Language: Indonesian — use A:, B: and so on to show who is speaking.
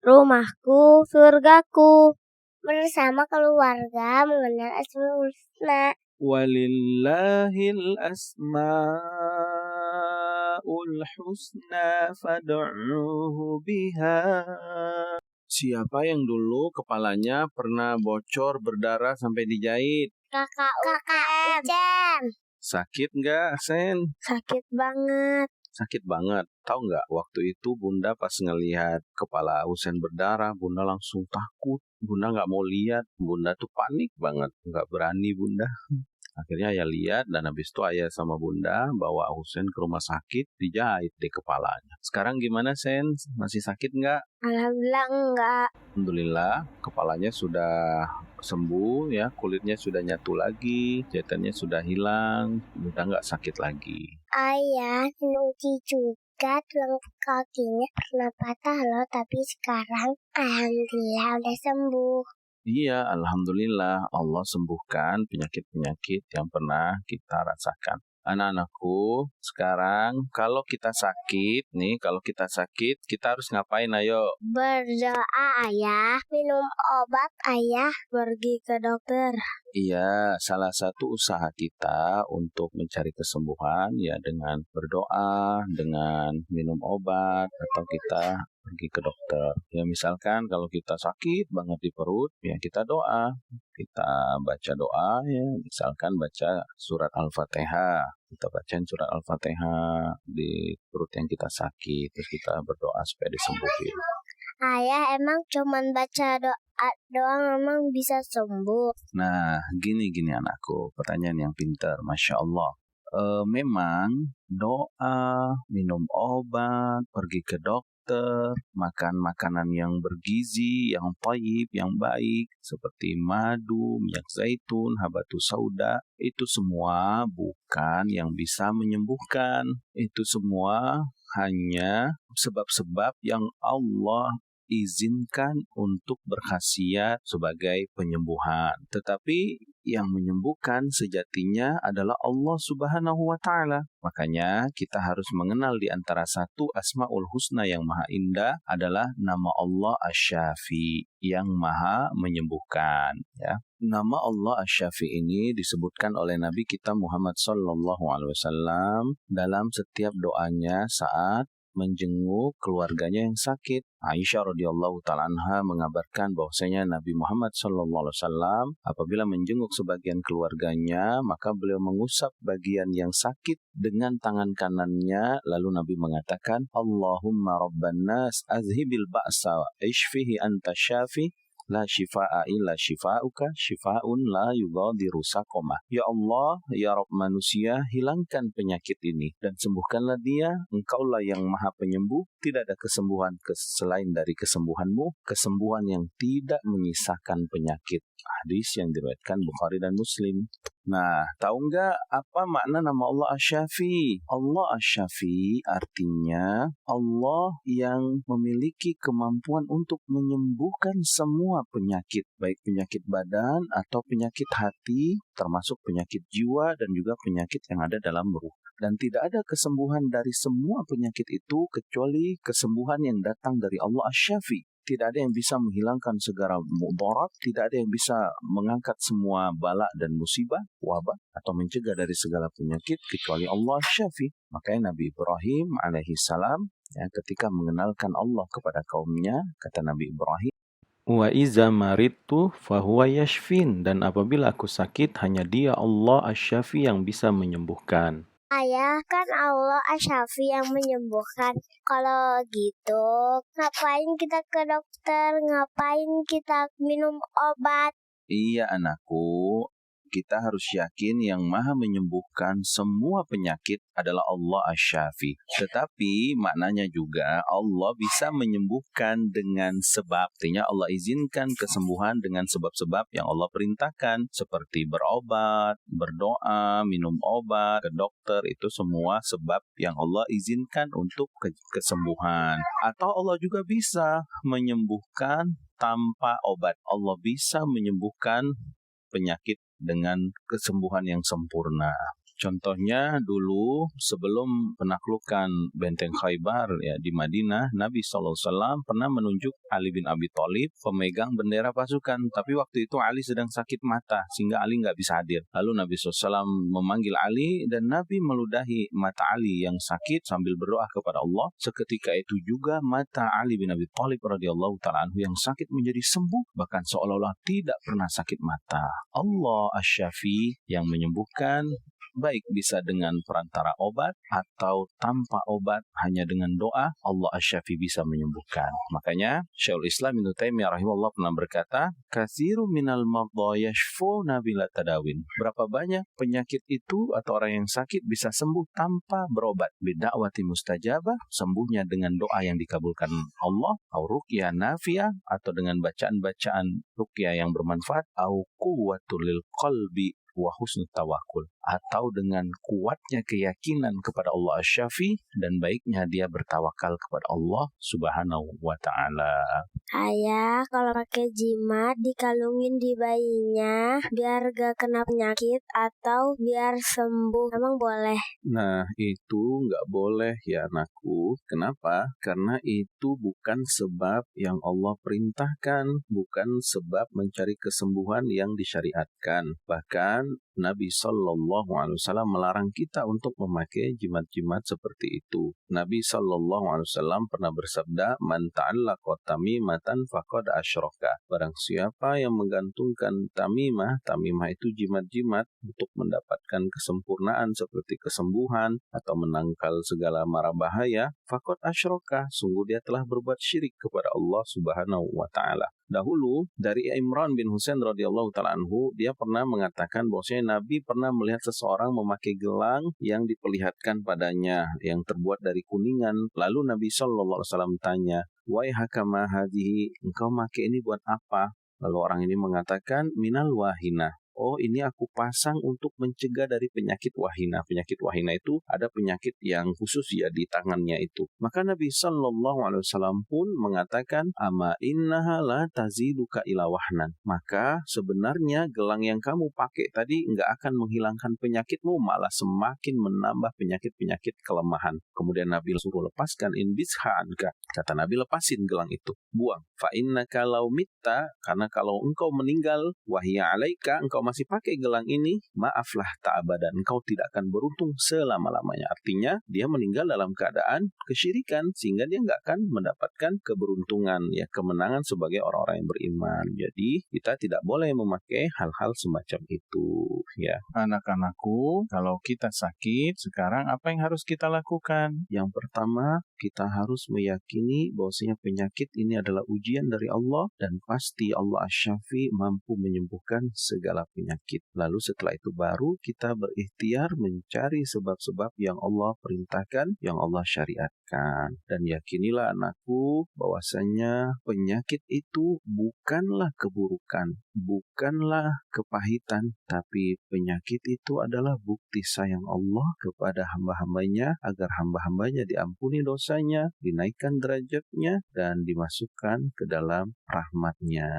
A: Rumahku, surgaku. Bersama keluarga mengenal Asmaul Husna.
B: Walillahil asma'ul husna fad'uhu biha. Siapa yang dulu kepalanya pernah bocor berdarah sampai dijahit?
A: Kakak Ucen.
B: Sakit nggak, Sen?
A: Sakit banget.
B: Sakit banget. Tahu nggak, waktu itu Bunda pas ngelihat kepala Usen berdarah, Bunda langsung takut. Bunda nggak mau lihat. Bunda tuh panik banget. Nggak berani Bunda. Akhirnya Ayah lihat dan habis itu Ayah sama Bunda bawa Husen ke rumah sakit, dijahit di kepalanya. Sekarang gimana, Sen? Masih sakit nggak?
A: Alhamdulillah enggak.
B: Alhamdulillah, kepalanya sudah sembuh ya, kulitnya sudah nyatu lagi, jahitannya sudah hilang, udah nggak sakit lagi.
A: Ayah, Nuci juga tulang kakinya pernah patah loh, tapi sekarang alhamdulillah udah sembuh.
B: Iya, alhamdulillah Allah sembuhkan penyakit-penyakit yang pernah kita rasakan. Anak-anakku, sekarang kalau kita sakit, kita harus ngapain, ayo?
A: Berdoa ayah, minum obat ayah, pergi ke dokter.
B: Iya, salah satu usaha kita untuk mencari kesembuhan ya dengan berdoa, dengan minum obat, atau kita pergi ke dokter. Ya misalkan kalau kita sakit banget di perut, ya kita doa. Kita baca doa ya, misalkan baca surat Al-Fatihah. Kita bacain surat Al-Fatihah di perut yang kita sakit, terus kita berdoa supaya disembuhin.
A: Ayah, emang cuman baca doa doang emang bisa sembuh?
B: Nah, gini anakku, pertanyaan yang pintar, Masya Allah. Memang doa, minum obat, pergi ke dokter, makan makanan yang bergizi, yang thayyib, yang baik, seperti madu, minyak zaitun, habatus sauda, itu semua bukan yang bisa menyembuhkan. Itu semua hanya sebab-sebab yang Allah izinkan untuk berkhasiat sebagai penyembuhan. Tetapi yang menyembuhkan sejatinya adalah Allah Subhanahu wa Ta'ala. Makanya kita harus mengenal di antara satu Asmaul Husna yang maha indah adalah nama Allah Asy-Syafi, yang maha menyembuhkan. Ya. Nama Allah Asy-Syafi ini disebutkan oleh Nabi kita Muhammad SAW dalam setiap doanya saat menjenguk keluarganya yang sakit. Aisyah radhiyallahu ta'ala anha mengabarkan bahwasanya Nabi Muhammad SAW apabila menjenguk sebagian keluarganya, maka beliau mengusap bagian yang sakit dengan tangan kanannya, lalu Nabi mengatakan, Allahumma rabban nas azhibil ba'sa ishfihi anta syafi la shifaa'a illa shifaa'uka shifaa'un la yughadiru saqama. Ya Allah, ya Rabb manusia, hilangkan penyakit ini dan sembuhkanlah dia. Engkaulah yang maha penyembuh, tidak ada kesembuhan selain dari kesembuhanmu, kesembuhan yang tidak menyisakan penyakit. Hadis yang diriwayatkan Bukhari dan Muslim. Nah, tahu nggak apa makna nama Allah Asy-Syafi? Allah Asy-Syafi artinya Allah yang memiliki kemampuan untuk menyembuhkan semua penyakit, baik penyakit badan atau penyakit hati, termasuk penyakit jiwa dan juga penyakit yang ada dalam ruh. Dan tidak ada kesembuhan dari semua penyakit itu kecuali kesembuhan yang datang dari Allah Asy-Syafi. Tidak ada yang bisa menghilangkan segala mudarat, tidak ada yang bisa mengangkat semua bala dan musibah, wabah, atau mencegah dari segala penyakit kecuali Allah Syafi. Makanya Nabi Ibrahim alaihissalam ketika mengenalkan Allah kepada kaumnya, kata Nabi Ibrahim, wa iza maridtu fahuwa yashfin, dan apabila aku sakit hanya Dia Allah Asy-Syafi yang bisa menyembuhkan.
A: Ayah, kan Allah Asy-Syafi yang menyembuhkan. Kalau gitu, ngapain kita ke dokter? Ngapain kita minum obat?
B: Iya anakku, kita harus yakin yang maha menyembuhkan semua penyakit adalah Allah Asy-Syafi. Tetapi maknanya juga Allah bisa menyembuhkan dengan sebab. Artinya Allah izinkan kesembuhan dengan sebab-sebab yang Allah perintahkan. Seperti berobat, berdoa, minum obat, ke dokter. Itu semua sebab yang Allah izinkan untuk kesembuhan. Atau Allah juga bisa menyembuhkan tanpa obat. Allah bisa menyembuhkan penyakit dengan kesembuhan yang sempurna. Contohnya dulu sebelum penaklukan benteng Khaybar ya di Madinah, Nabi SAW pernah menunjuk Ali bin Abi Thalib pemegang bendera pasukan. Tapi waktu itu Ali sedang sakit mata sehingga Ali nggak bisa hadir. Lalu Nabi SAW memanggil Ali dan Nabi meludahi mata Ali yang sakit sambil berdoa kepada Allah. Seketika itu juga mata Ali bin Abi Thalib radhiyallahu ta'ala anhu yang sakit menjadi sembuh, bahkan seolah-olah tidak pernah sakit mata. Allah Asy-Syafi yang menyembuhkan, baik bisa dengan perantara obat atau tanpa obat, hanya dengan doa Allah Asy-Syafi bisa menyembuhkan. Makanya Syekhul Islam Ibnu Taimiyah rahimahullah pernah berkata, katsiru minal mardha yashfuna bila tadawin. Berapa banyak penyakit itu atau orang yang sakit bisa sembuh tanpa berobat. Bid'awati mustajabah, sembuhnya dengan doa yang dikabulkan Allah, au ruqyah nafiyah, atau dengan bacaan-bacaan ruqyah yang bermanfaat, au quwwatul lil qalbi wa husnul tawakkul, atau dengan kuatnya keyakinan kepada Allah Asy-Syafi dan baiknya dia bertawakal kepada Allah Subhanahu wa ta'ala.
A: Ayah, kalau pakai jimat dikalungin di bayinya biar gak kena penyakit atau biar sembuh, emang boleh?
B: Nah, itu nggak boleh ya anakku. Kenapa? Karena itu bukan sebab yang Allah perintahkan, bukan sebab mencari kesembuhan yang disyariatkan. Bahkan Nabi SAW melarang kita untuk memakai jimat-jimat seperti itu. Nabi SAW pernah bersabda, "Man ta'allaqa tamimatan faqad asyraka." Barang siapa yang menggantungkan tamimah itu jimat-jimat untuk mendapatkan kesempurnaan seperti kesembuhan atau menangkal segala mara bahaya, faqad asyraka, sungguh dia telah berbuat syirik kepada Allah Subhanahu wa ta'ala. Dahulu dari Imran bin Husain radhiyallahu ta'ala anhu, dia pernah mengatakan bahwasanya Nabi pernah melihat seseorang memakai gelang yang diperlihatkan padanya yang terbuat dari kuningan. Lalu Nabi SAW tanya, "Wahai hakama hadhihi, engkau pakai ini buat apa?" Lalu orang ini mengatakan, "Minal wahina." Oh, ini aku pasang untuk mencegah dari penyakit wahina. Penyakit wahina itu ada penyakit yang khusus ya di tangannya itu. Maka Nabi SAW pun mengatakan, ama innaha la taziduka ila wahnan. Maka sebenarnya gelang yang kamu pakai tadi nggak akan menghilangkan penyakitmu, malah semakin menambah penyakit-penyakit kelemahan. Kemudian Nabi suruh lepaskan, in bisha anka. Kata Nabi, lepasin gelang itu, buang. Fa innaka law mitta, karena kalau engkau meninggal, wahya alaika, engkau masih pakai gelang ini, maaflah ta'abadan, engkau tidak akan beruntung selama-lamanya. Artinya dia meninggal dalam keadaan kesyirikan sehingga dia nggak akan mendapatkan keberuntungan ya, kemenangan sebagai orang-orang yang beriman. Jadi kita tidak boleh memakai hal-hal semacam itu ya. Anak-anakku, kalau kita sakit sekarang apa yang harus kita lakukan? Yang pertama, kita harus meyakini bahwasanya penyakit ini adalah ujian dari Allah dan pasti Allah Asy-Syafi mampu menyembuhkan segala penyakit. Lalu setelah itu baru kita berikhtiar mencari sebab-sebab yang Allah perintahkan, yang Allah syariatkan. Dan yakinilah anakku bahwasanya penyakit itu bukanlah keburukan, bukanlah kepahitan, tapi penyakit itu adalah bukti sayang Allah kepada hamba-hambanya agar hamba-hambanya diampuni dosanya, dinaikkan derajatnya, dan dimasukkan ke dalam rahmatnya.